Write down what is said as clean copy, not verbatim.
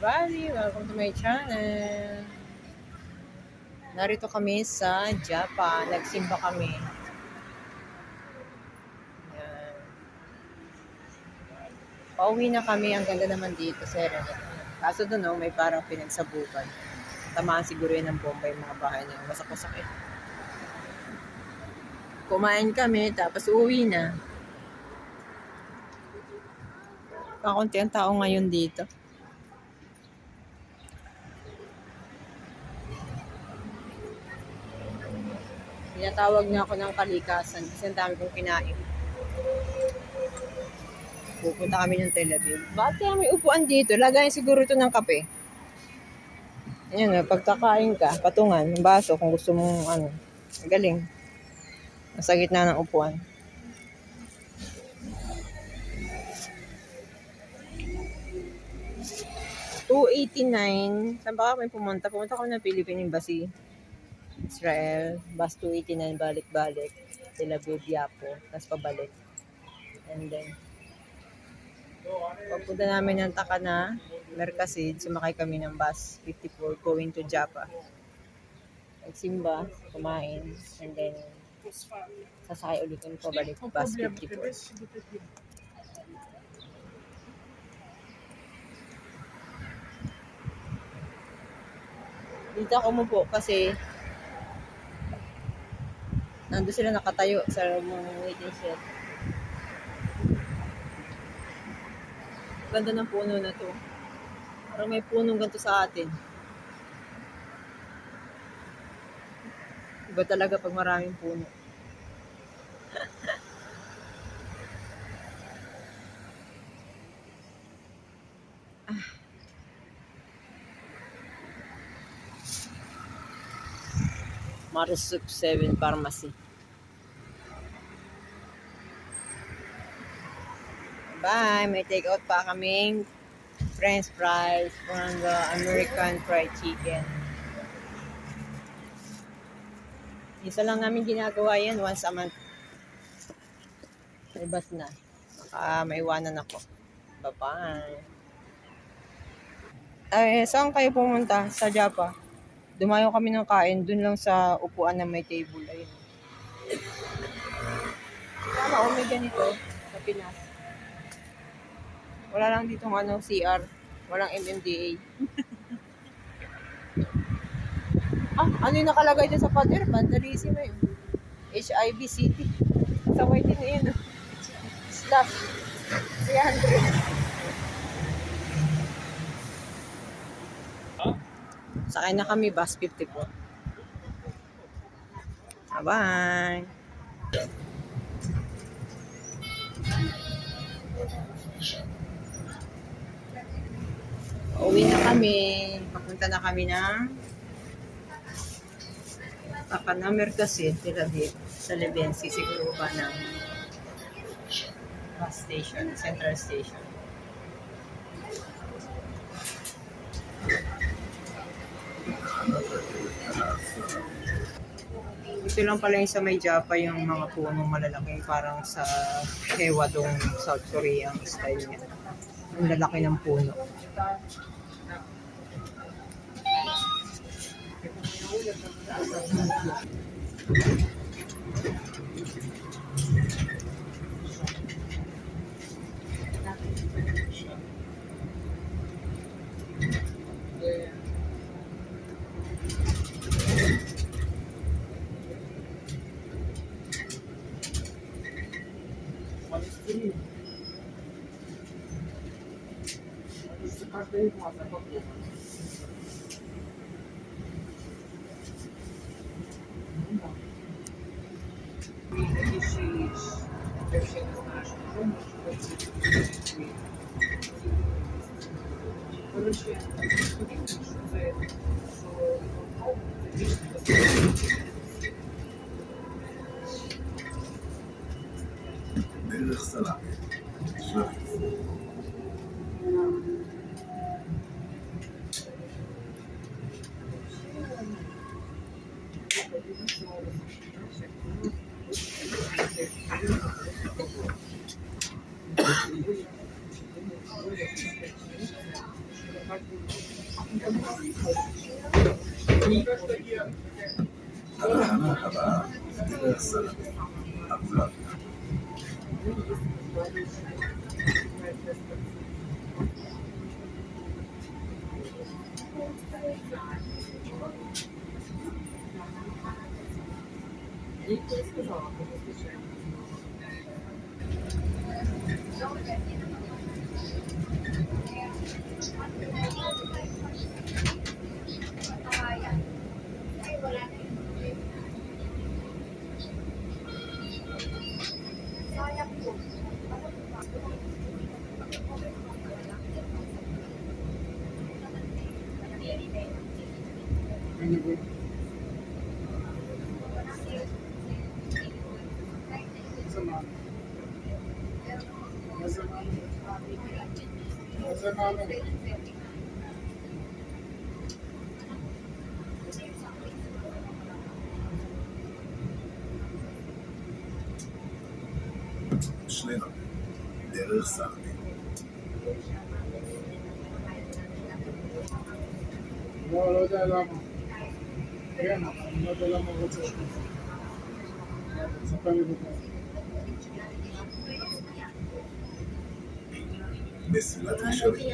everybody! Welcome to my channel. Narito kami sa Japan. Nagsimba kami. Yan. Pauwi na kami. Ang ganda naman dito, sir. Kaso doon, may parang pinagsabukan. Tamaan siguro yun ng bomba yung mga bahay na wasak-wasak eh. Kumain kami, tapos uwi na. Kakunti ang tao ngayon dito. Tinatawag niya ako ng kalikasan kasi ang dami kong kinain. Pupunta kami ng Tel Aviv. Bakit kaya may upuan dito? Lagayin siguro ito ng kape. Ayan, pagkakain ka, patungan, ng baso kung gusto mong ano. Galing. Nasa gitna ng upuan. $289. Saan ba kami pumunta? Pumunta kami ng Philippine Embassy. Israel. Bus $289, balik-balik. Tel Aviv, Yapo. Tapos pabalik. And then, pagpunta namin ng Takana, Mercasid, sumakay kami ng bus 54 going to Japa. Nagsimba, kumain, and then sasakay ulit kami pabalik bus 54. Dito ako umupo kasi nandun sila nakatayo sa mga waiting shed. Ganda ng puno na to. Parang may punong ganito sa atin. Iba talaga pag maraming puno. Marisup 7 Pharmacy. Bye! May take out pa kaming French fries from the American Fried Chicken. Isa lang namin ginagawa yan once a month. Ibas na. Baka maiwanan ako. Bye-bye! Ay, saan kayo pumunta? Sa Japa. Dumayo kami ng kain. Dun lang sa upuan na may table. Ayun. Sana may ganito sa Pinas. Wala lang ditong CR. Walang MMDA. Ano yung nakalagay dyan sa pader? Vandalism na yun. HIV City. Sa white din na yun. Slash. 300. Sakay na kami, bus 54. Bye-bye! Uwi na kami. Papunta na kami ng Takana, Mercasid, Tel Aviv. Sa Lebensi, siguro ba ng bus station, central station. Ito lang pala yung sa may Japa, yung mga punong malalaki, parang sa Hewadong, South Korea ang style niya. Ang lalaki ng puno. דרך סלאם. התחנה הבאה, דרך סלאמה, אבו דאבי. שלילה, דרך סלאמה. לא יודע למה. כן, אני לא יודע למה הוא רוצה שקוף. תספר לי בקר. מסילת ישרים.